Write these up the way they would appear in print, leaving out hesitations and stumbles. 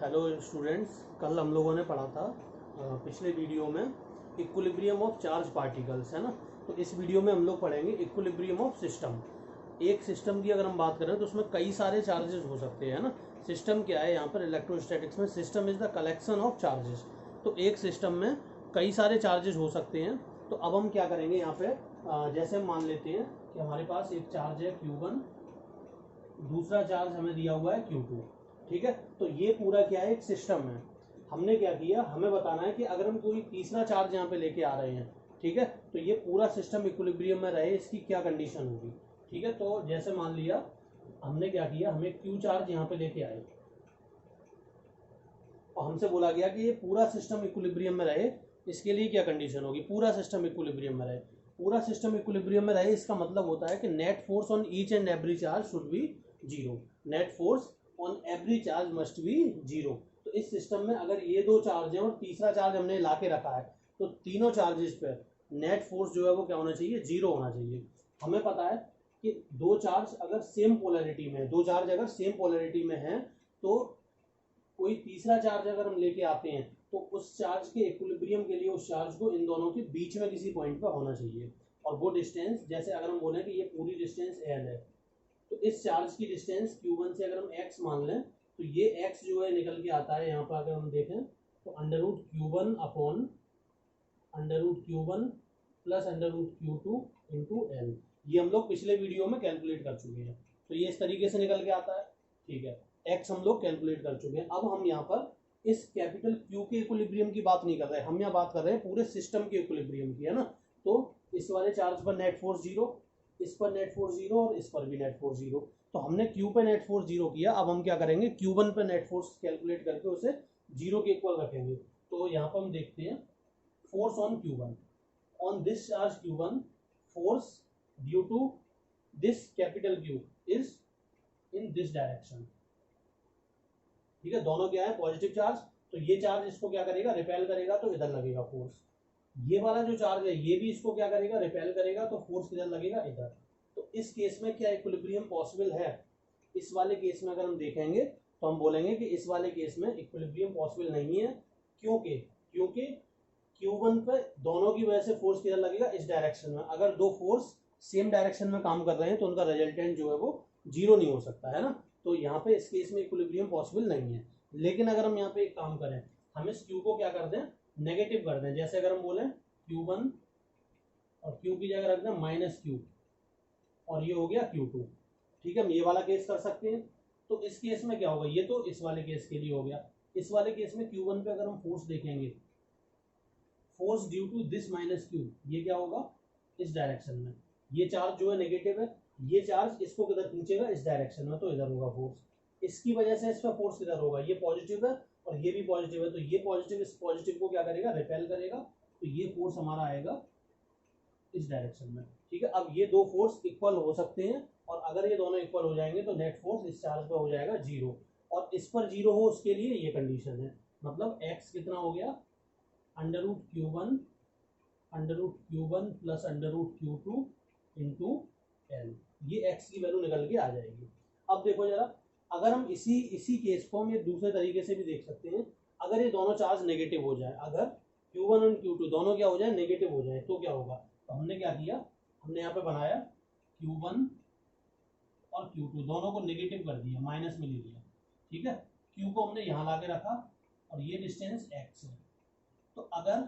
Hello students, कल हम लोगों ने पढ़ा था पिछले वीडियो में इक्विलिब्रियम ऑफ चार्ज पार्टिकल्स, है ना। तो इस वीडियो में हम लोग पढ़ेंगे इक्विलिब्रियम ऑफ सिस्टम। एक सिस्टम की अगर हम बात करें तो उसमें कई सारे चार्जेस हो सकते हैं, है ना। सिस्टम क्या है यहाँ पर इलेक्ट्रोस्टैटिक्स में? System is the collection of charges. तो एक सिस्टम में कई सारे चार्जेस हो सकते हैं। तो अब हम क्या करेंगे यहाँ पे, जैसे हम मान लेते हैं कि हमारे पास एक चार्ज है Q1, दूसरा चार्ज हमें दिया हुआ है Q2, ठीक है। तो ये पूरा क्या है, एक सिस्टम है। हमने क्या किया, हमें बताना है कि अगर हम कोई तीसरा चार्ज यहाँ पे लेके आ रहे हैं, ठीक है, तो ये पूरा सिस्टम इक्विलिब्रियम में रहे, इसकी क्या कंडीशन होगी, ठीक है। तो जैसे मान लिया हमने क्या किया, हमें Q चार्ज यहाँ पे लेके आए और हमसे बोला गया कि ये पूरा सिस्टम इक्विलिब्रियम में रहे, इसके लिए क्या कंडीशन होगी, पूरा सिस्टम इक्विलिब्रियम में रहे। पूरा सिस्टम इक्विलिब्रियम में रहे इसका मतलब होता है कि net force on each and every charge should be zero. Net force on every charge must be zero. तो इस सिस्टम में अगर ये दो चार्ज हैं और तीसरा चार्ज हमने ला के रखा है, तो तीनों चार्जेस पर नेट फोर्स जो है वो क्या होना चाहिए, जीरो होना चाहिए। हमें पता है कि दो चार्ज अगर सेम पोलैरिटी में, दो चार्ज अगर सेम पोलैरिटी में हैं, तो कोई तीसरा चार्ज अगर हम लेके आते हैं तो उस चार्ज के इक्विलिब्रियम के लिए उस चार्ज को इन दोनों के बीच में किसी पॉइंट पर होना चाहिए। और वो डिस्टेंस, जैसे अगर हम बोलें कि ये पूरी डिस्टेंस L है, तो इस चार्ज की डिस्टेंस Q1 से अगर हम x मान लें, तो ये x जो है निकल के आता है यहाँ पर अगर हम देखें तो √Q1 upon √Q1 plus √Q2 into L। ये हम लोग पिछले वीडियो में कैलकुलेट कर चुके हैं। तो ये इस तरीके से निकल के आता है, ठीक है। x हम लोग कैलकुलेट कर चुके हैं। अब हम यहाँ पर इस कैपिटल Q के इक्विलिब्रियम की बात नहीं कर रहे हैं, हम यहाँ बात कर रहे हैं पूरे सिस्टम के इक्विलिब्रियम की, है ना। तो इस वाले चार्ज पर नेट फोर्स जीरो, इस पर नेट फोर्स जीरो और इस पर भी नेट फोर्स जीरो। तो हमने Q पे नेट फोर्स जीरो किया, अब हम क्या करेंगे, Q1 पे नेट फोर्स कैलकुलेट करके उसे जीरो के इक्वल रखेंगे। तो यहाँ पर हम देखते हैं force on Q1, on this charge Q1 force due to this capital Q is in this direction, ठीक है। दोनों क्या है, पॉजिटिव चार्ज। तो ये चार्ज इसको क्या करेगा, रिपेल करेगा, तो इधर लगेगा फोर्स। ये वाला जो चार्ज है ये भी इसको क्या करेगा, रिपेल करेगा, तो फोर्स किधर लगेगा, इधर। तो इस केस में क्या इक्विलिब्रियम पॉसिबल है? इस वाले केस में अगर हम देखेंगे तो हम बोलेंगे कि इस वाले केस में इक्विलिब्रियम पॉसिबल नहीं है। क्योंकि Q1 पे दोनों की वजह से फोर्स किधर लगेगा, इस डायरेक्शन में। अगर दो फोर्स सेम डायरेक्शन में काम कर रहे हैं तो उनका रिजल्टेंट जो है वो जीरो नहीं हो सकता, है ना। तो यहाँ पे इस केस में इक्विलिब्रियम पॉसिबल नहीं है। लेकिन अगर हम यहाँ पे एक काम करें, हम इस Q को क्या कर दें, नेगेटिव कर दें। जैसे अगर हम बोले Q1 और Q की जगह रख दें -Q, और ये हो गया Q2, ठीक है। हम ये वाला केस कर सकते हैं। तो इस केस में क्या होगा, ये तो इस वाले केस के लिए हो गया। इस वाले केस में Q1 पे अगर हम फोर्स देखेंगे, force due to this -Q, ये क्या होगा, इस डायरेक्शन में। ये चार्ज जो है नेगेटिव है, ये चार्ज इसको किधर खींचेगा, इस डायरेक्शन में, तो इधर होगा फोर्स। इसकी वजह से इस पर फोर्स किधर होगा, ये पॉजिटिव है और ये भी पॉजिटिव है, तो ये पॉजिटिव इस पॉजिटिव को क्या करेगा, रिपेल करेगा। तो ये फोर्स हमारा आएगा इस डायरेक्शन में, ठीक है। अब ये दो फोर्स इक्वल हो सकते हैं, और अगर ये दोनों इक्वल हो जाएंगे तो नेट फोर्स इस चार्ज पर हो जाएगा जीरो, और इस पर जीरो हो उसके लिए ये कंडीशन है। मतलब x कितना हो गया, √Q1 plus √Q2 into L। ये x की वैल्यू निकल के आ जाएगी। अब देखो जरा, अगर हम इसी केस को हम ये दूसरे तरीके से भी देख सकते हैं। अगर ये दोनों चार्ज नेगेटिव हो जाए, अगर Q1 और Q2 दोनों क्या हो जाए, नेगेटिव हो जाए, तो क्या होगा। तो हमने क्या किया, हमने यहाँ पे बनाया Q1 और Q2 दोनों को नेगेटिव कर दिया, माइनस में ले लिया, ठीक है। Q को हमने यहाँ ला के रखा और ये डिस्टेंस x है। तो अगर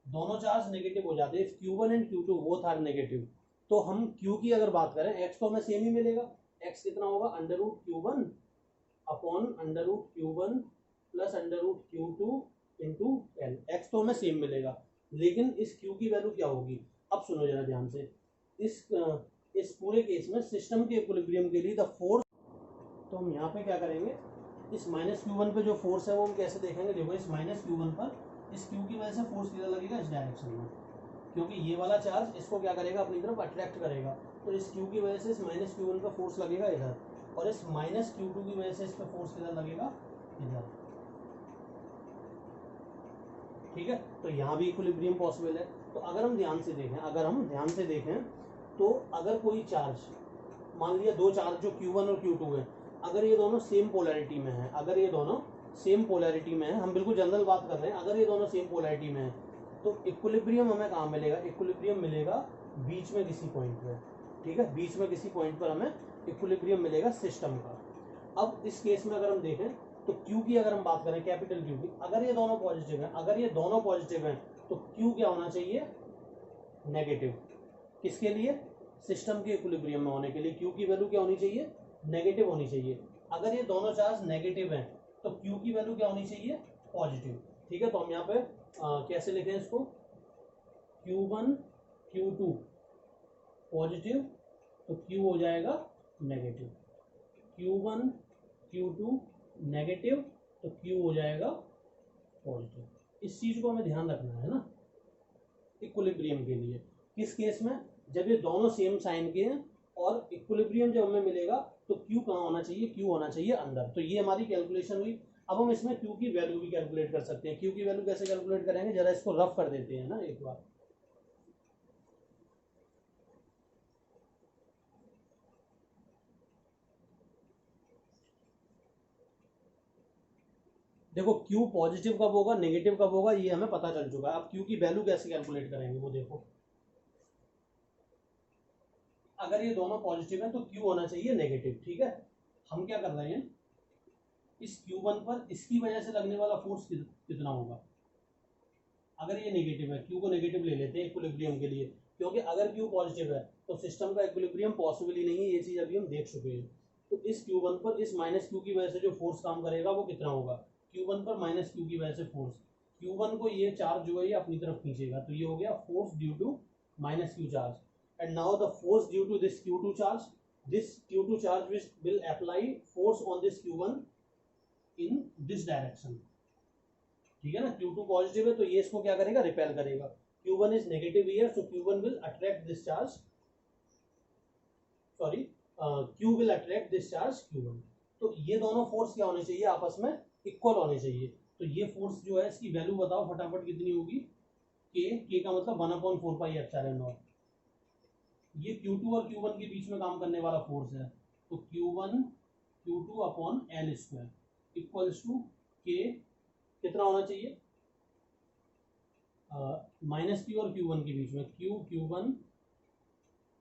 दोनों चार्ज नेगेटिव हो जाते, Q1 and Q2 both are negative, तो हम Q की अगर बात करें, x तो हमें सेम ही मिलेगा। x कितना होगा, √Q1 upon √Q1 plus √Q2 into L। x तो हमें सेम मिलेगा, लेकिन इस Q की वैल्यू क्या होगी। अब सुनो जरा ध्यान से, इस पूरे केस में सिस्टम के इक्विलिब्रियम के लिए द फोर्स, तो हम यहाँ पे क्या करेंगे, इस -Q1 पे जो फोर्स है वो हम कैसे देखेंगे। देखो इस -Q1 पर इस Q की वजह से फोर्स किधर लगेगा, इस डायरेक्शन में, क्योंकि ये वाला चार्ज इसको क्या करेगा, अपनी तरफ अट्रैक्ट करेगा। तो इस Q की वजह से इस -Q1 का फोर्स लगेगा इधर, और इस -Q2 की वजह से इस पर फोर्स किधर लगेगा, इधर, ठीक है। तो यहाँ भी इक्विलिब्रियम पॉसिबल है। तो अगर हम ध्यान से देखें, तो अगर कोई चार्ज, मान लिया दो चार्ज जो Q1 और Q2 है, अगर ये दोनों सेम पोलैरिटी में है, अगर ये दोनों सेम पोलैरिटी में है, हम बिल्कुल जनरल बात कर रहे हैं, अगर ये दोनों सेम पोलैरिटी में है तो इक्विलिब्रियम हमें कहाँ मिलेगा, इक्विलिब्रियम मिलेगा बीच में किसी पॉइंट पे, ठीक है, बीच में किसी पॉइंट पर हमें इक्विलिब्रियम मिलेगा सिस्टम का। अब इस केस में अगर हम देखें तो Q की अगर हम बात करें, कैपिटल Q की, अगर ये दोनों पॉजिटिव हैं, अगर ये दोनों पॉजिटिव हैं तो Q क्या होना चाहिए, नेगेटिव। किसके लिए, सिस्टम के इक्विलिब्रियम में होने के लिए Q की वैल्यू क्या होनी चाहिए, नेगेटिव होनी चाहिए। अगर ये दोनों चार्ज नेगेटिव हैं तो Q की वैल्यू क्या होनी चाहिए, पॉजिटिव। ठीक है, तो हम यहाँ पे कैसे लिखें इसको, Q1 Q2 पॉजिटिव तो Q हो जाएगा नेगेटिव, Q1 Q2 नेगेटिव तो Q हो जाएगा पॉजिटिव। इस चीज को हमें ध्यान रखना है ना इक्विलिब्रियम के लिए। किस केस में, जब ये दोनों सेम साइन के हैं और इक्विलिब्रियम जब हमें मिलेगा तो Q कहाँ होना चाहिए, Q होना चाहिए अंदर। तो ये हमारी कैलकुलेशन हुई। अब हम इसमें Q की वैल्यू भी कैलकुलेट कर सकते हैं। Q की वैल्यू कैसे कैलकुलेट करेंगे, जरा इसको रफ कर देते हैं ना एक बार। देखो Q पॉजिटिव कब होगा, नेगेटिव कब होगा, ये हमें पता चल चुका है। अब Q की वैल्यू कैसे कैलकुलेट करेंगे वो देखो। अगर ये दोनों पॉजिटिव है तो Q होना चाहिए नेगेटिव, ठीक है। हम क्या कर रहे हैं, इस Q1 पर इसकी वजह से लगने वाला फोर्स कितना होगा, अगर ये नेगेटिव है, Q को नेगेटिव ले लेते हैं इक्विलिब्रियम के लिए, क्योंकि अगर Q पॉजिटिव है तो सिस्टम का इक्विलिब्रियम पॉसिबल ही नहीं है, ये चीज अभी हम देख चुके हैं। तो इस Q1 पर इस माइनस Q की वजह से जो फोर्स काम करेगा वो कितना होगा, Q1 पर माइनस Q की वजह से फोर्स, Q1 को ये चार्ज जो है ये अपनी तरफ खींचेगा, तो ये हो गया force due to minus Q charge. And now the force due to this Q2 charge, this Q2 charge which will apply force on this Q1 in this direction, ठीक है ना। Q2 पॉजिटिव है तो ये इसको क्या करेगा, रिपेल करेगा। Q1 is negative here, so Q1 will attract this charge, sorry Q will attract this charge Q1। तो ये दोनों फोर्स क्या होने चाहिए, आपस में इक्वल होने चाहिए। तो ये फोर्स जो है इसकी वैल्यू बताओ फटाफट कितनी होगी, K का मतलब 1/4 पाई एप्सिलॉन नॉट। ये Q2 और Q1 के बीच में काम करने वाला फोर्स है, तो Q1 Q2 upon L square equals to K कितना होना चाहिए, माइनस Q और Q1 के बीच में Q1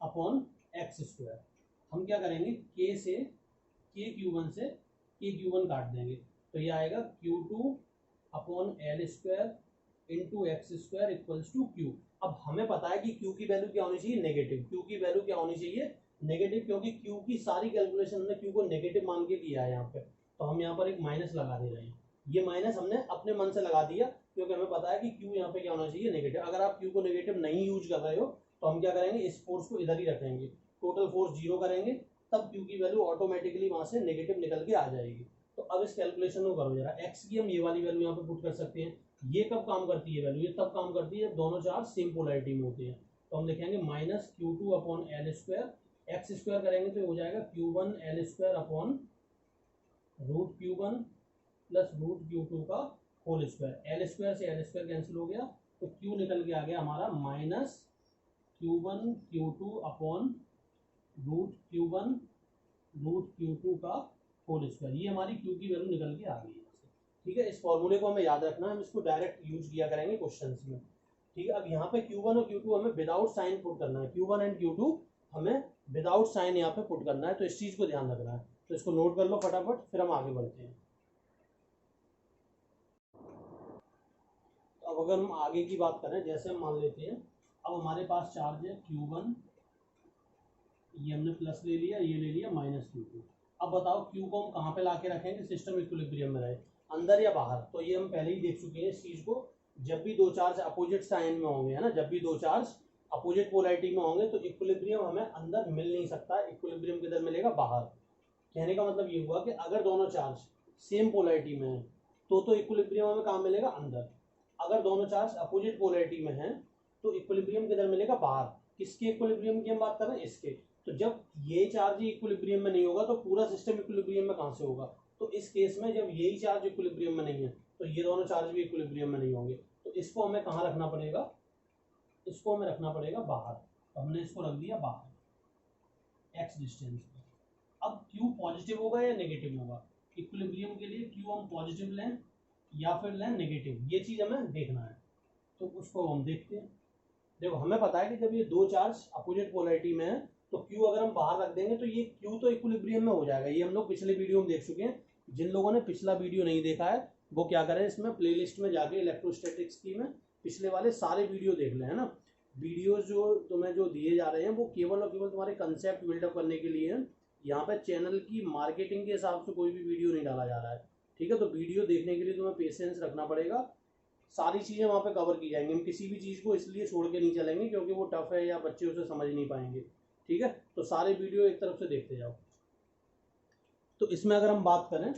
अपॉन एक्स स्क्वायर। हम क्या करेंगे, K से Q1 से Q1 काट देंगे, तो ये आएगा Q2 upon L square into x square equals to Q। अब हमें पता है कि Q की वैल्यू क्या होनी चाहिए, नेगेटिव। Q की वैल्यू क्या होनी चाहिए, नेगेटिव, क्योंकि Q की सारी कैलकुलेशन हमने Q को नेगेटिव मान के किया है यहाँ पे, तो हम यहाँ पर एक माइनस लगा दे रहे हैं। ये माइनस हमने अपने मन से लगा दिया क्योंकि हमें पता है कि Q यहाँ पे क्या होना चाहिए, नेगेटिव। अगर आप Q को नेगेटिव नहीं यूज कर रहे हो तो हम क्या करेंगे, इस फोर्स को इधर ही रखेंगे, टोटल फोर्स 0 करेंगे, तब Q की वैल्यू ऑटोमेटिकली वहां से नेगेटिव निकल के आ जाएगी। तो अब इस कैलकुलेशन को करो जरा, x की हम ये वाली वैल्यू यहाँ पे पुट कर सकते हैं। ये कब काम करती है वैल्यू, ये तब काम करती है जब दोनों चार्ज सेम पोलैरिटी में होते हैं। तो हम लिखेंगे minus Q2 upon L square, x square करेंगे तो हो जाएगा Q1 L square upon root Q1 plus root Q2 का होल स्क्वायर। L स्क्वायर से L स्क्वायर कैंसिल हो गया तो Q निकल के आ गया हमारा minus Q1 Q2 upon root Q1 root Q2 का होल स्क्वायर। ये हमारी Q की वैल्यू निकल के आ गई है, ठीक है। इस फॉर्मूले को हमें याद रखना है, हम इसको डायरेक्ट यूज किया करेंगे क्वेश्चंस में, ठीक है। अब यहाँ पे Q1 और Q2 हमें विदाउट साइन पुट करना है, Q1 एंड Q2 हमें विदाउट साइन यहाँ पे पुट करना है, तो इस चीज को ध्यान रखना है। तो इसको नोट कर लो फटाफट, फिर हम आगे बढ़ते हैं। तो अब अगर हम आगे की बात करें, जैसे हम मान लेते हैं अब हमारे पास चार्ज है Q1, ये हमने प्लस ले लिया, ये ले लिया माइनस Q2। अब बताओ Q को हम कहाँ पे ला के रखेंगे, सिस्टम इक्विलिब्रियम में रहे, अंदर या बाहर। तो ये हम पहले ही देख चुके हैं इस चीज को, जब भी दो चार्ज अपोजिट साइन में होंगे, है ना, जब भी दो चार्ज अपोजिट पोलैरिटी में होंगे तो इक्विलिब्रियम हमें अंदर मिल नहीं सकता, इक्विलिब्रियम किधर मिलेगा, बाहर। कहने का मतलब ये हुआ कि अगर दोनों चार्ज सेम पोलैरिटी में है तो इक्विलिब्रियम हमें कहाँ मिलेगा, अंदर। अगर दोनों चार्ज अपोजिट पोलैरिटी में है तो इक्विलिब्रियम किधर मिलेगा, बाहर। किसके इक्विलिब्रियम की हम बात कर रहे हैं, इसके। तो जब ये चार्ज ही इक्विलिब्रियम में नहीं होगा तो पूरा सिस्टम इक्विलिब्रियम में कहां से होगा। तो इस केस में जब यही चार्ज इक्विलिब्रियम में नहीं है तो ये दोनों चार्ज भी इक्विलिब्रियम में नहीं होंगे, तो इसको हमें कहाँ रखना पड़ेगा, इसको हमें रखना पड़ेगा बाहर। तो हमने इसको रख दिया बाहर एक्स डिस्टेंस पे। अब Q पॉजिटिव होगा या नेगेटिव होगा, इक्विलिब्रियम के लिए क्यू हम पॉजिटिव लें या फिर लें नेगेटिव, ये चीज हमें देखना है। तो उसको हम देखते हैं। देखो हमें पता है कि जब ये दो चार्ज अपोजिट पोलैरिटी में है तो क्यू अगर हम बाहर रख देंगे तो ये क्यू तो इक्विलिब्रियम में हो जाएगा। ये हम लोग पिछले वीडियो में देख चुके हैं। जिन लोगों ने पिछला वीडियो नहीं देखा है वो क्या करें, इसमें प्लेलिस्ट में जाके इलेक्ट्रोस्टैटिक्स की में पिछले वाले सारे वीडियो देख लें, है ना। वीडियो जो तुम्हें जो दिए जा रहे हैं वो केवल और केवल तुम्हारे कंसेप्ट बिल्डअप करने के लिए है। यहाँ पे चैनल की मार्केटिंग के हिसाब से कोई भी वीडियो नहीं डाला जा रहा है, ठीक है। तो वीडियो देखने के लिए तुम्हें पेशेंस रखना पड़ेगा। सारी चीज़ें वहाँ पे कवर की जाएंगी। हम किसी भी चीज़ को इसलिए छोड़ के नहीं चलेंगे क्योंकि वो टफ है या बच्चे उसे समझ नहीं पाएंगे, ठीक है। तो सारे वीडियो एक तरफ से देखते जाओ। तो इसमें अगर हम बात करें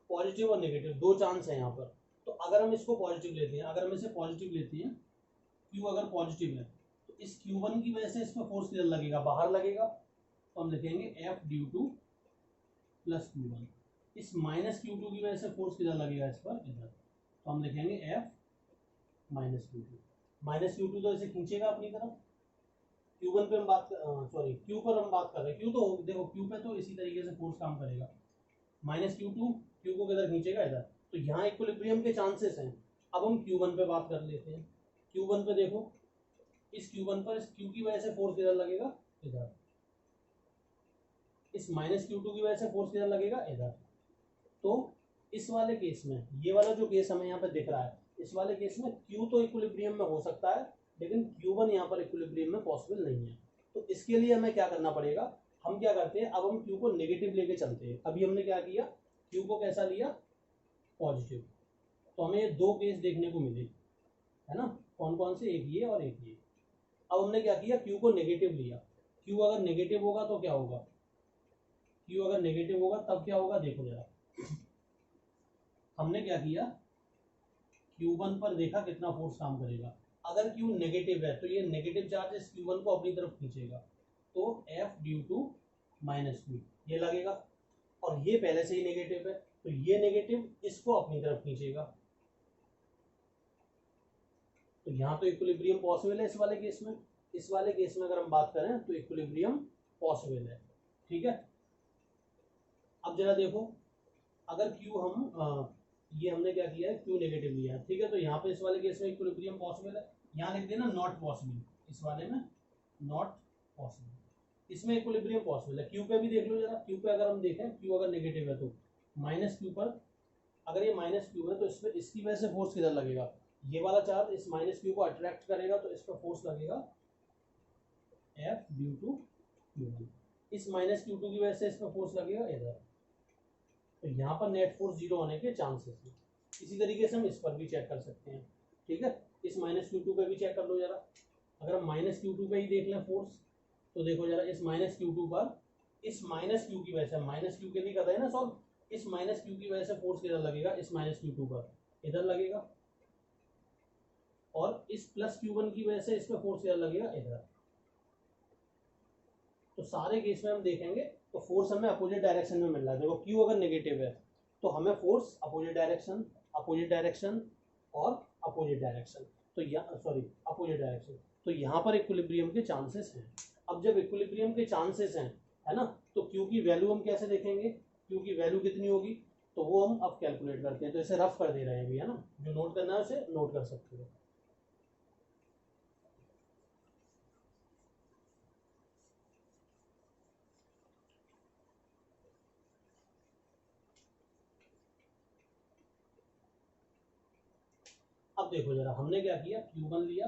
पॉजिटिव और नेगेटिव दो चांस है यहाँ पर। तो अगर हम इसको पॉजिटिव लेते हैं, अगर हम इसे पॉजिटिव लेते हैं, क्यू अगर पॉजिटिव है तो इस Q1 की वजह से इस पर फोर्स किधर लगेगा, बाहर लगेगा। तो हम लिखेंगे F due two plus Q1। इस माइनस Q2 की वजह से फोर्स किधर लगेगा, इस पर इधर। तो हम लिखेंगे F minus Q2। Minus Q2 तो इसे खींचेगा अपनी तरफ। Q1 पे हम बात सॉरी Q पर हम बात कर रहे हैं। Q तो देखो Q पे तो इसी तरीके से फोर्स काम करेगा। माइनस Q2 Q को किधर खींचेगा, इधर। तो यहाँ इक्विलिब्रियम के चांसेस हैं। अब हम Q1 पे बात कर लेते हैं। Q1 पे देखो, इस Q1 पर इस Q की वजह से फोर्स किधर लगेगा, इधर। इस माइनस Q2 की वजह से फोर्स किधर लगेगा, इधर। तो इस वाले केस में, ये वाला जो केस हमें यहाँ पे दिख रहा है, इस वाले केस में Q तो इक्विलिब्रियम में हो सकता है लेकिन Q1 यहाँ पर इक्विलिब्रियम में पॉसिबल नहीं है। तो इसके लिए हमें क्या करना पड़ेगा, हम क्या करते हैं, अब हम Q को नेगेटिव लेके चलते हैं। अभी हमने क्या किया, Q को कैसा लिया, पॉजिटिव। तो हमें ये दो केस देखने को मिले, है ना। कौन कौन से, एक ये और एक ये। अब हमने क्या किया, Q को नेगेटिव लिया। Q अगर नेगेटिव होगा तो क्या होगा, Q अगर नेगेटिव होगा तब क्या होगा, देखो जरा। हमने क्या किया, Q1 पर देखा कितना फोर्स काम करेगा। अगर Q नेगेटिव है तो ये नेगेटिव चार्ज इस Q1 को अपनी तरफ खींचेगा। तो F due to minus Q ये लगेगा। और ये पहले से ही नेगेटिव है तो ये नेगेटिव इसको अपनी तरफ खींचेगा। तो यहाँ तो इक्विलिब्रियम पॉसिबल है इस वाले केस में। इस वाले केस में अगर हम बात करें तो इक्विलिब्रियम पॉसिबल है, ठीक है। अब जरा देखो, अगर Q हम ये हमने क्या किया है, Q नेगेटिव लिया है, ठीक है। तो यहाँ पे इस वाले केस में इक्विलिब्रियम पॉसिबल है। यहाँ लिख देना नॉट पॉसिबल, इस वाले में नॉट पॉसिबल। इसमें इक्विलिब्रियम पॉसिबल है। Q पे भी देख लो जरा। Q पे अगर हम देखें, Q अगर नेगेटिव है तो माइनस Q पर, अगर ये माइनस Q है तो इस पर इसकी वजह से फोर्स किधर लगेगा, ये वाला चार्ज इस माइनस Q को अट्रैक्ट करेगा तो इस पर फोर्स लगेगा F ड्यू टू Q1। इस माइनस Q2 की वजह से इस पर फोर्स लगेगा इधर। तो यहाँ पर नेट फोर्स जीरो होने के चांसेस हैं। इसी तरीके से हम इस पर भी चेक कर सकते हैं, ठीक है। इस माइनस Q2 पे भी चेक कर लो जरा। अगर हम माइनस Q2 पे ही देख लें फोर्स, तो देखो जरा, इस माइनस Q2 पर इस माइनस Q की वजह से, माइनस Q के लिए कर रहे हैं ना सॉल्व, इस माइनस Q की वजह से फोर्स किधर लगेगा, इस माइनस Q2 पर इधर लगेगा। और इस प्लस Q1 की वजह से इस पर फोर्स किधर लगेगा, इधर। तो सारे केस में हम देखेंगे तो फोर्स हमें अपोजिट डायरेक्शन में मिल रहा है। देखो Q अगर नेगेटिव है तो हमें फोर्स अपोजिट डायरेक्शन और अपोजिट डायरेक्शन, तो अपोजिट डायरेक्शन। तो यहाँ पर इक्विलिब्रियम के चांसेस हैं। अब जब इक्विलिब्रियम के चांसेस हैं, है ना, तो Q की वैल्यू हम कैसे देखेंगे, Q की वैल्यू कितनी होगी, तो वो हम अब कैलकुलेट करते हैं। तो इसे रफ कर दे रहे हैं अभी, है ना। जो नोट करना है उसे नोट कर सकते हो। अब देखो जरा, हमने क्या किया, Q1 लिया,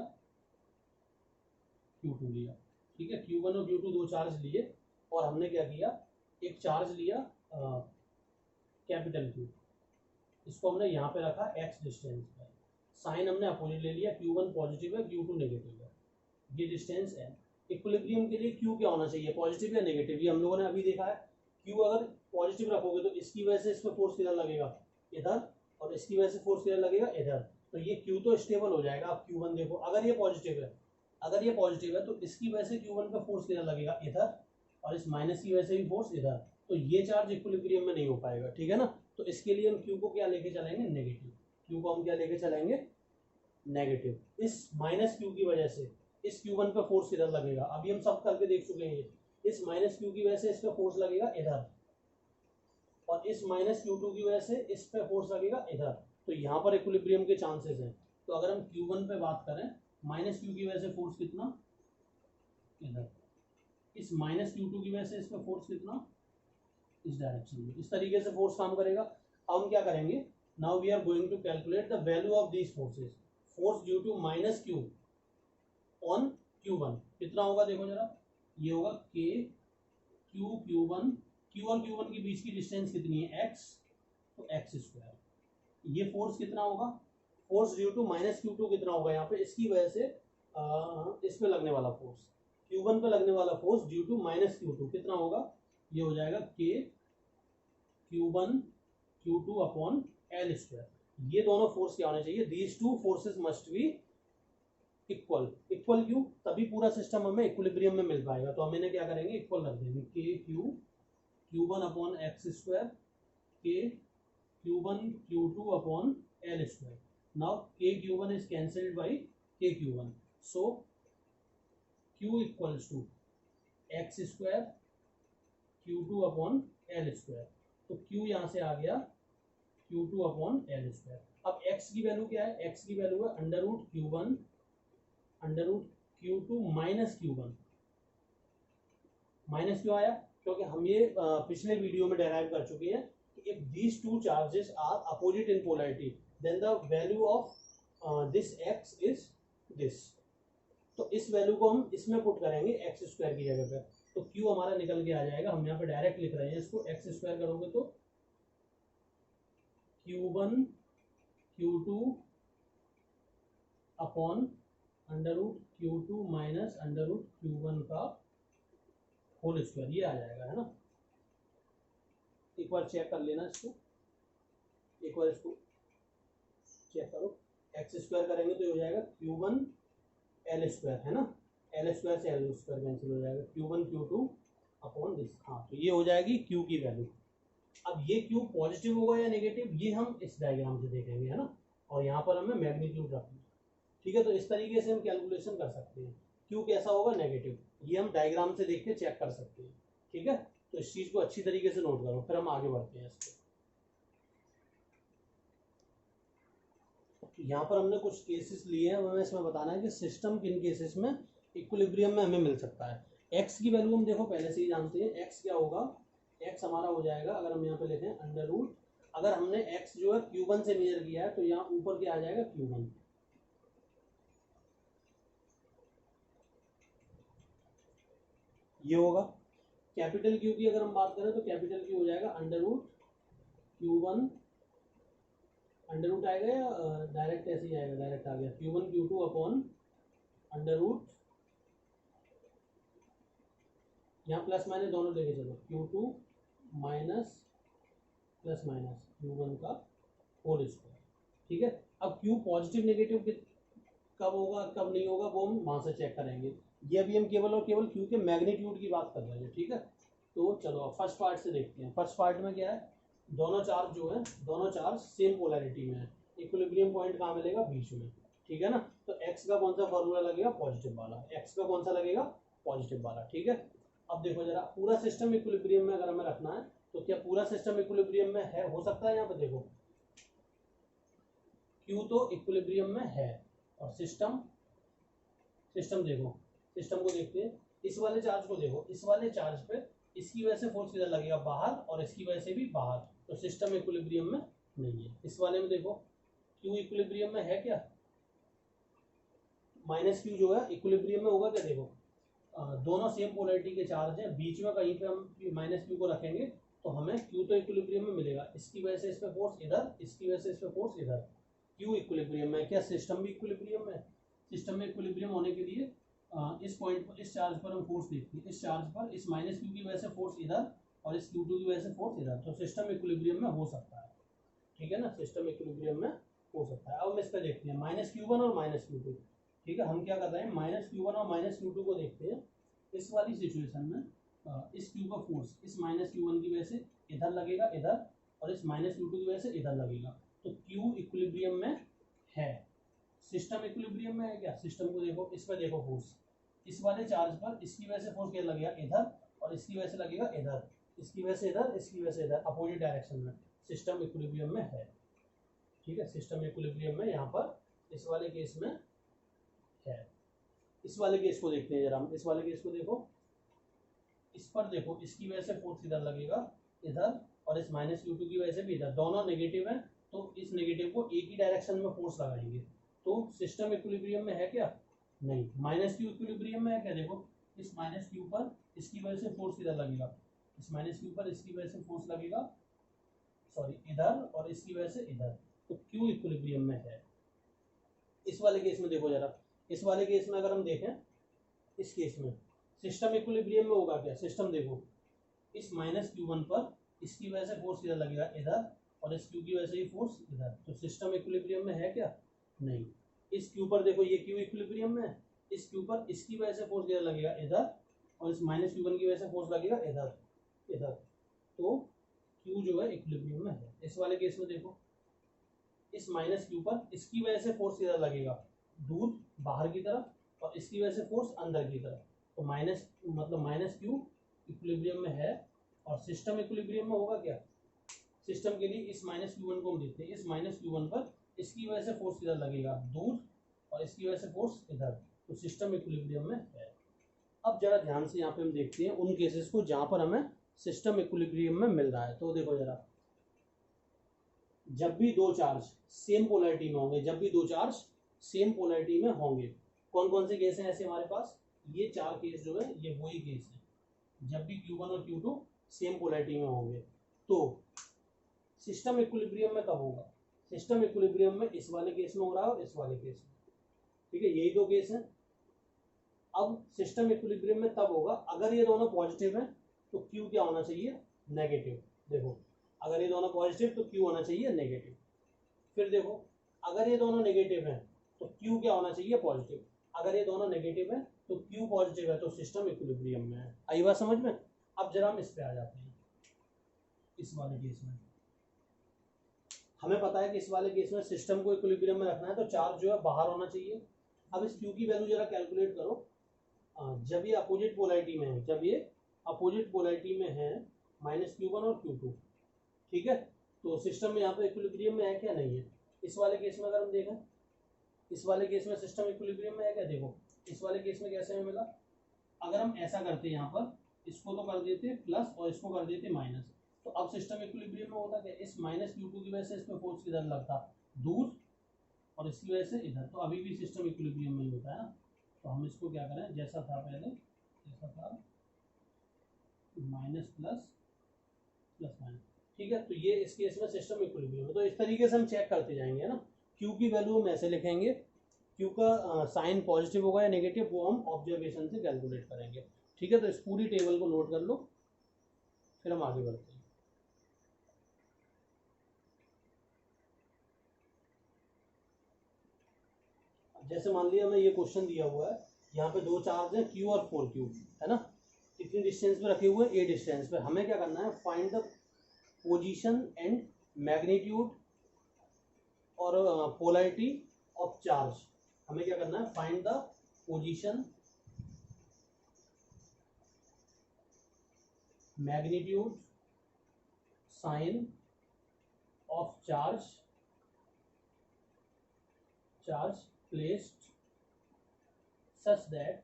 Q2 लिया, ठीक है। Q1 और Q2 दो चार्ज लिए और हमने क्या किया, एक चार्ज लिया कैपिटल Q, इसको हमने यहाँ पे रखा x डिस्टेंस पर। साइन हमने अपोजिट ले लिया, Q1 पॉजिटिव है, Q2 नेगेटिव है, ये डिस्टेंस है। इक्विलिब्रियम के लिए Q क्या होना चाहिए, पॉजिटिव या नेगेटिव, ये हम लोगों ने अभी देखा है। Q अगर पॉजिटिव रखोगे तो इसकी वजह से इसमें फोर्स किधर लगेगा, इधर। और इसकी वजह से फोर्स किधर लगेगा, इधर। तो ये Q तो स्टेबल हो जाएगा। अब Q1 देखो, अगर ये पॉजिटिव है तो इसकी वजह से Q1 पे फोर्स किधर लगेगा, इधर। और इस माइनस की वजह से भी फोर्स इधर। तो ये चार्ज इक्विलिब्रियम में नहीं हो पाएगा, ठीक है ना। तो इसके लिए हम Q को क्या लेके चलेंगे, नेगेटिव। Q को हम क्या लेके चलेंगे, नेगेटिव। इस माइनस Q की वजह से इस Q1 पे फोर्स किधर लगेगा, अभी हम सब करके देख चुके हैं। इस माइनस Q की वजह से इस पे फोर्स लगेगा इधर। और इस माइनस Q2 की वजह से इस पे फोर्स लगेगा इधर, तो यहाँ पर इक्विलिब्रियम के चांसेस हैं। तो अगर हम Q1 पे बात करें, माइनस Q की वजह से फोर्स कितना इधर, इस माइनस Q2 की वजह से इस पे फोर्स कितना इस डायरेक्शन में, इस तरीके से फोर्स काम करेगा। अब हम क्या करेंगे, now we are going to calculate the value of these forces. Force due to minus Q on Q1 कितना होगा, देखो जरा, ये होगा K Q Q1, Q और Q1 के बीच की डिस्टेंस कितनी है x, तो x स्क्वायर। ये फोर्स कितना होगा, force due to minus Q2 कितना होगा यहाँ पे, इसकी वजह से इस पे लगने वाला फोर्स, Q1 पे लगने वाला force due to minus Q2 कितना होगा, ये हो जाएगा K Q1 Q2 upon L square. ये दोनों फोर्स क्या होने चाहिए, these two forces must be equal. Equal क्यों, तभी पूरा सिस्टम हमें इक्विलिब्रियम में मिल पाएगा। तो हम इन्हें क्या करेंगे, इक्वल रख देंगे, K Q Q1 upon x square, K Q1 Q2 upon L square. Now K Q1 is cancelled by K Q1, so Q equals to x square Q2 upon L square. तो Q यहाँ से आ गया Q2 upon L square. अब x की value क्या है, x की वैल्यू है under root Q1 under root Q2 minus Q1। Minus क्यों आया, क्योंकि हम ये पिछले वीडियो में डेराइव कर चुके हैं कि if these two charges are opposite in polarity then the value of this x is this. तो इस वैल्यू को हम इसमें पुट करेंगे एक्स स्क्वायर की जगह पे, तो Q हमारा निकल के आ जाएगा। हम यहाँ पे डायरेक्ट लिख रहे हैं इसको, एक्स स्क्वायर करोगे तो Q1 Q2 upon under root Q2 minus under root Q1 का होल स्क्वायर, ये आ जाएगा, है ना। एक बार चेक कर लेना इसको, एक बार इसको चेक करो, एक्स स्क्वायर करेंगे तो ये हो जाएगा Q1 L स्क्वायर, है ना, L स्क्वायर से L स्क्वायर कैंसिल हो जाएगा, Q1 Q2 अपॉन दिस। हाँ, तो ये हो जाएगी Q की वैल्यू। अब ये Q पॉजिटिव होगा या नेगेटिव, ये हम इस डायग्राम से देखेंगे, है ना, और यहाँ पर हमें मैग्नीट्यूड रखना, ठीक है। तो इस तरीके से हम कैलकुलेशन कर सकते हैं, Q कैसा होगा, नेगेटिव, ये हम डायग्राम से देख के चेक कर सकते हैं, ठीक है। तो इस चीज को अच्छी तरीके से नोट करो, फिर हम आगे बढ़ते हैं इसको। यहाँ पर हमने कुछ केसेस लिए हैं, हमें इसमें बताना है कि सिस्टम किन केसेस में इक्विलिब्रियम में हमें मिल सकता है। एक्स की वैल्यू हम देखो पहले से ही जानते हैं, एक्स क्या होगा, एक्स हमारा हो जाएगा, अगर हम यहाँ पे लिखें अंडर रूट, अगर हमने एक्स जो है Q1 से मेजर किया है तो यहाँ ऊपर क्या आ जाएगा Q1, ये होगा। कैपिटल Q की अगर हम बात करें तो कैपिटल Q हो जाएगा under root Q1, under root आएगा या डायरेक्ट ऐसे ही आएगा, डायरेक्ट आ गया Q1 Q2 upon under root, यहाँ प्लस माइनस दोनों लेके चलो, Q2 minus plus minus Q1 का होल स्क्वायर, ठीक है। अब Q पॉजिटिव नेगेटिव कब होगा कब नहीं होगा वो हम वहां से चेक करेंगे, ये अभी हम केवल और केवल Q के मैग्नीट्यूड की बात कर रहे हैं, ठीक है। तो चलो अब फर्स्ट पार्ट से देखते हैं। फर्स्ट पार्ट में क्या है, दोनों चार्ज जो है, दोनों चार्ज सेम पोलैरिटी में है, इक्विलिब्रियम पॉइंट कहाँ मिलेगा, बीच में, ठीक है ना। तो x का कौन सा फॉर्मूला लगेगा, पॉजिटिव वाला, x का कौन सा लगेगा, पॉजिटिव वाला, ठीक है। अब देखो जरा, पूरा सिस्टम इक्विलिब्रियम में अगर हमें रखना है तो क्या पूरा सिस्टम इक्विलिब्रियम में है, हो सकता है। यहाँ पे देखो Q तो इक्विलिब्रियम में है, और सिस्टम देखो, सिस्टम को देखते हैं, इस वाले चार्ज को देखो, इस वाले चार्ज पे इसकी वजह से फोर्स किधर लगेगा, बाहर, और इसकी वजह से भी बाहर, तो सिस्टम इक्विलिब्रियम में नहीं है। इस वाले में देखो Q इक्विलिब्रियम में है क्या, माइनस Q जो है इक्विलिब्रियम में होगा क्या, देखो दोनों सेम पोलैरिटी के चार्ज है, बीच में कहीं पे हम माइनस Q को रखेंगे तो हमें Q तो इक्विलिब्रियम में मिलेगा, इसकी वजह से इस पे फोर्स इधर, इसकी वजह से इस पे फोर्स इधर, Q इक्विलिब्रियम में, क्या सिस्टम भी इक्विलिब्रियम में, सिस्टम में इक्विलिब्रियम होने के लिए इस पॉइंट पर, इस चार्ज पर हम फोर्स देखते हैं, इस चार्ज पर इस माइनस Q की वजह से फोर्स इधर और इस Q2 की वजह से फोर्स इधर, तो सिस्टम इक्विलिब्रियम में हो सकता है, ठीक है ना, सिस्टम इक्विलिब्रियम में हो सकता है। अब हम इस पर देखते हैं माइनस Q1 और माइनस Q2, ठीक है। हम क्या कर रहे हैं, माइनस Q1 और माइनस Q2 को देखते हैं। इस वाली सिचुएशन में इस Q का फोर्स इस माइनस Q1 की वजह से इधर लगेगा, इधर, और इस माइनस Q2 की वजह से इधर लगेगा, तो Q इक्विलिब्रियम में है। सिस्टम इक्विलिब्रियम में है क्या, सिस्टम को देखो, इस पर देखो फोर्स, इस वाले चार्ज पर इसकी वजह से फोर्स क्या लगेगा, इधर, और इसकी वजह से लगेगा इधर, इसकी वजह से इधर, इसकी वजह से इधर, अपोजिट डायरेक्शन में सिस्टम इक्विलिब्रियम में है। ठीक है, सिस्टम इक्विलिब्रियम में यहाँ पर इस वाले केस में है। इस वाले केस को देखते हैं जरा हम। इस वाले केस को देखो, इस पर देखो, इसकी वजह से फोर्स इधर लगेगा इधर, और इस माइनस Q2 की वजह से भी इधर, दोनों नेगेटिव है, तो इस नेगेटिव को एक ही डायरेक्शन में फोर्स लगाएंगे। तो सिस्टम इक्विलिब्रियम में है क्या? नहीं। माइनस Q इक्विलिब्रियम में है क्या? देखो, इस माइनस Q पर इसकी वजह से फोर्स इधर लगेगा, इस माइनस Q पर इसकी वजह से फोर्स लगेगा, सॉरी इधर, और इसकी वजह से इधर, तो Q इक्विलिब्रियम में है। इस वाले केस में देखो जरा, इस वाले केस में अगर हम देखें, इस केस में सिस्टम इक्विलिब्रियम में होगा क्या? सिस्टम देखो, इस माइनस Q1 पर इसकी वजह से फोर्स इधर लगेगा इधर, और इस Q की वजह से ही फोर्स इधर, तो सिस्टम इक्विलिब्रियम में है क्या? नहीं। इस Q पर देखो, ये Q इक्विलिब्रियम में है, इस Q पर इसकी वजह से फोर्स इधर लगेगा इधर, और इस माइनस Q1 की वजह से फोर्स लगेगा इधर इधर, तो Q जो है इक्विलिब्रियम में है। इस वाले केस में देखो, इस माइनस Q पर इसकी वजह से फोर्स इधर लगेगा दूर बाहर की तरफ, और इसकी वजह से फोर्स अंदर की तरफ, तो माइनस मतलब माइनस Q इक्विलिब्रियम में है। और सिस्टम इक्विलिब्रियम में होगा क्या? सिस्टम के लिए इस माइनस Q1 को हम देखते हैं, इस माइनस Q1 पर इसकी वजह से फोर्स इधर लगेगा दूर, और इसकी वजह से फोर्स इधर, तो सिस्टम इक्विलिब्रियम में है। अब जरा ध्यान से यहाँ पे हम देखते हैं उन केसेस को जहां पर हमें सिस्टम इक्विलिब्रियम में मिल रहा है। तो देखो जरा, जब भी दो चार्ज सेम पोलैरिटी में होंगे, जब भी दो चार्ज सेम पोलैरिटी में होंगे, कौन कौन से केस हैं ऐसे हमारे पास? ये चार केस जो है ये वही केस है। जब भी Q1 और Q2 सेम पोलैरिटी में होंगे, तो सिस्टम इक्विलिब्रियम में कब होगा? सिस्टम इक्विलिब्रियम में इस वाले केस में हो रहा है और इस वाले केस में। ठीक है, यही दो केस हैं। अब सिस्टम इक्विलिब्रियम में तब होगा अगर ये दोनों पॉजिटिव हैं, तो Q क्या होना चाहिए? नेगेटिव। देखो, अगर ये दोनों पॉजिटिव तो Q होना चाहिए नेगेटिव। फिर देखो, अगर ये दोनों नेगेटिव हैं तो Q क्या होना चाहिए? पॉजिटिव। अगर ये दोनों नेगेटिव है तो Q पॉजिटिव है, तो सिस्टम इक्विलिब्रियम में है। आई बात समझ में? अब जरा हम इस पे आ जाते हैं। इस वाले केस में हमें पता है कि इस वाले केस में सिस्टम को इक्विलिब्रियम में रखना है, तो चार्ज जो है बाहर होना चाहिए। अब इस Q की वैल्यू जरा कैलकुलेट करो। जब ये अपोजिट पोलैरिटी में है, जब ये अपोजिट पोलैरिटी में है, माइनस Q1 और Q2, ठीक है, तो सिस्टम में यहाँ पे इक्विलिब्रियम में है क्या? नहीं है। इस वाले केस में अगर हम देखें, इस वाले केस में सिस्टम इक्विलिब्रियम में है क्या? देखो, इस वाले केस में कैसे हमें मिला? अगर हम ऐसा करते हैं, यहाँ पर इसको तो कर देते प्लस और इसको कर देते माइनस, तो अब सिस्टम इक्विलिब्रियम में होता क्या? इस माइनस Q2 की वजह से इसमें फोर्स किधर लगता? दूर, और इसकी वजह से इधर, तो अभी भी सिस्टम इक्विलिब्रियम में ही होता है ना। तो हम इसको क्या करें, जैसा था पहले, जैसा था, माइनस प्लस प्लस माइनस। ठीक है, तो ये इस केस में सिस्टम इक्विलिब्रियम है। तो इस तरीके से हम चेक करते जाएंगे ना। Q की वैल्यू हम ऐसे लिखेंगे, Q का साइन पॉजिटिव होगा या नेगेटिव, वो हम ऑब्जर्वेशन से कैलकुलेट करेंगे। ठीक है, तो इस पूरी टेबल को नोट कर लो, फिर हम आगे बढ़ते हैं। जैसे मान लिया हमें ये क्वेश्चन दिया हुआ है, यहाँ पे दो चार्ज हैं Q और 4Q, है ना, कितनी डिस्टेंस पे रखे हुए हैं? A डिस्टेंस पे। हमें क्या करना है? Find the position and magnitude और पोलैरिटी ऑफ चार्ज। हमें क्या करना है? Find the position, magnitude, sign of charge placed such that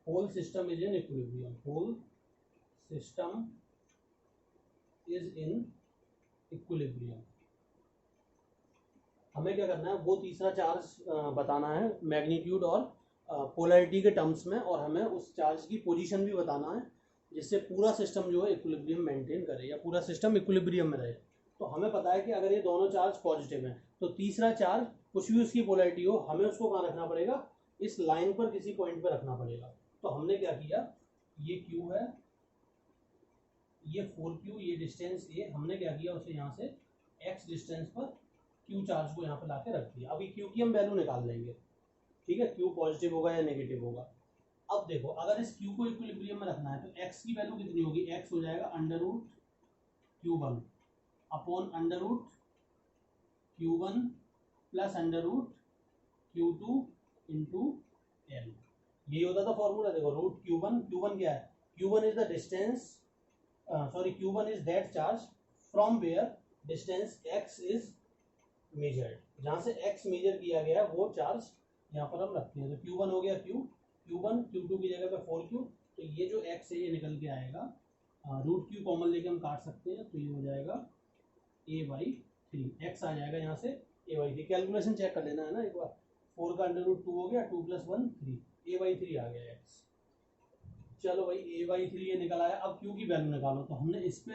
whole system is in equilibrium. Whole system is in equilibrium. हमें क्या करना है? वो तीसरा चार्ज बताना है मैग्नीट्यूड और पोलैरिटी के टर्म्स में, और हमें उस चार्ज की पोजीशन भी बताना है, जिससे पूरा सिस्टम जो है इक्विलिब्रियम मेंटेन करे या पूरा सिस्टम इक्विलिब्रियम में रहे। तो हमें पता है कि अगर ये दोनों चार्ज पॉजिटिव हैं, तो तीसरा चार्ज कुछ भी उसकी पोलैरिटी हो, हमें उसको कहाँ रखना पड़ेगा? इस लाइन पर किसी पॉइंट पर रखना पड़ेगा। तो हमने क्या किया, ये Q है, ये 4Q, ये डिस्टेंस A, हमने क्या किया, उसे यहाँ से X डिस्टेंस पर Q चार्ज को यहाँ पर ला के रख दिया। अभी Q की हम वैल्यू निकाल लेंगे। ठीक है, Q पॉजिटिव होगा या नेगेटिव होगा। अब देखो, अगर इस Q को इक्विलिब्रियम में रखना है, तो X की वैल्यू कितनी होगी? X हो जाएगा under root Q1 upon under root Q1 plus under root Q2 into L। यही होता था फॉर्मूला। देखो, रूट Q1 क्या है? Q1 is the distance sorry, q1 is that charge from where distance x is measured, जहां से x major किया गया है वो चार्ज यहाँ पर हम रखते हैं। तो q1 हो गया q1, q2 की जगह पे 4q, तो ये जो x है ये निकल के आएगा, रूट q कॉमन लेके हम काट सकते हैं, तो ये हो जाएगा a/3, x आ जाएगा यहाँ से a/3। कैलकुलेशन चेक कर लेना है ना एक बार, 4 का अंडर रूट 2 हो गया, 2 + 1 3, a/3 आ गया x। चलो भाई a/3 ये निकल आया। अब q की वैल्यू निकालो, तो हमने इस पे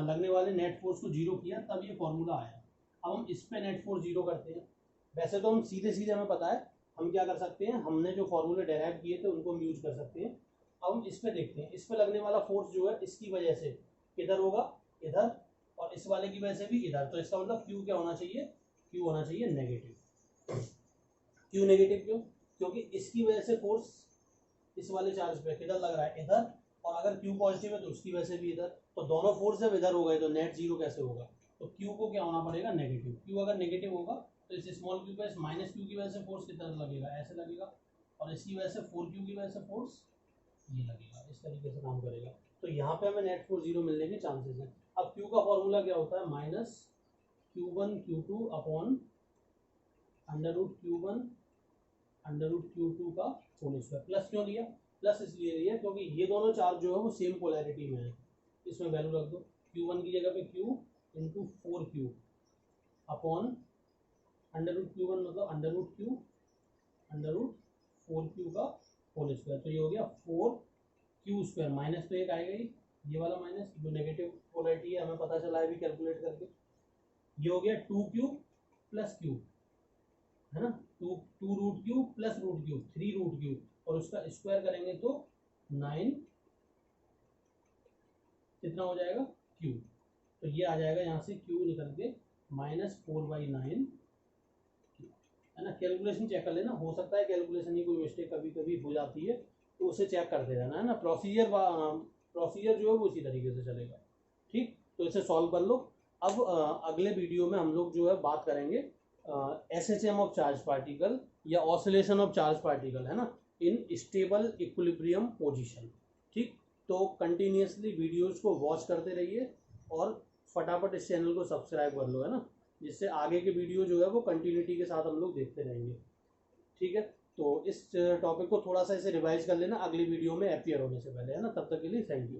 लगने वाले नेट फोर्स को जीरो किया तब ये फॉर्मूला आया। अब हम इस पे नेट फोर्स जीरो करते हैं। वैसे तो हम सीधे सीधे हमें पता है हम क्या कर सकते हैं, हमने जो फॉर्मूले डेराइव किए थे उनको हम यूज कर सकते हैं। अब हम इस पे देखते हैं, इस पे लगने वाला फोर्स जो है इसकी वजह से किधर होगा, इधर, और इस वाले की वजह से भी इधर। तो इसका मतलब q क्या होना चाहिए, q होना चाहिए नेगेटिव। q नेगेटिव क्यों, क्योंकि इसकी वजह से फोर्स इस वाले चार्ज पे किधर लग रहा है, इधर, और अगर q पॉजिटिव है तो उसकी वजह से भी इधर। तो दोनों फोर्स जब इधर हो गए तो नेट जीरो कैसे होगा, तो q को क्या होना पड़ेगा, नेगेटिव। q अगर नेगेटिव होगा तो इस स्मॉल q पे इस माइनस q की वजह से फोर्स किधर लगेगा, ऐसे लगेगा, और इसकी वजह से 4q की वजह से फोर्स ये लगेगा, इस तरीके से काम करेगा। तो यहाँ पे हमें नेट फोर्स जीरो मिलने के चांसेस हैं। अब q का फॉर्मूला क्या होता है, minus q1 q2 upon √q1 √q2 का होल स्क्वायर। प्लस क्यों लिया, प्लस इसलिए लिया क्योंकि ये दोनों चार्ज जो है वो सेम पोलैरिटी में है। इसमें वैल्यू रख दो, q1 की जगह पे q into 4q upon √q1 मतलब √4q का होल स्क्वायर। तो ये हो गया 4q², माइनस तो एक आएगा ही, ये वाला माइनस जो नेगेटिव पोलैरिटी है हमें पता चला है अभी कैलकुलेट करके। ये हो गया 2q प्लस q, है ना, 2 root q plus root q 3 root q, और उसका स्क्वायर करेंगे तो 9 कितना हो जाएगा q। तो ये आ जाएगा यहाँ से q निकल के -4/9, है ना। कैलकुलेशन चेक कर लेना, हो सकता है कैलकुलेशन ही कोई मिस्टेक कभी कभी हो जाती है, तो उसे चेक करते रहना, है ना। प्रोसीजर जो है वो इसी तरीके से चलेगा, ठीक। तो इसे सॉल्व कर लो। अब अगले वीडियो में हम लोग जो है बात करेंगे SHM ऑफ चार्ज पार्टिकल या ऑसिलेशन ऑफ चार्ज पार्टिकल, है ना, इन स्टेबल इक्विलिब्रियम पोजीशन, ठीक। तो कंटिन्यूसली वीडियोस को वॉच करते रहिए और फटाफट इस चैनल को सब्सक्राइब कर लो, है ना, जिससे आगे के वीडियो जो है वो कंटिन्यूटी के साथ हम लोग देखते रहेंगे, ठीक है। तो इस टॉपिक को थोड़ा सा इसे रिवाइज कर लेना अगली वीडियो में अपीयर होने से पहले, है ना। तब तक के लिए थैंक यू।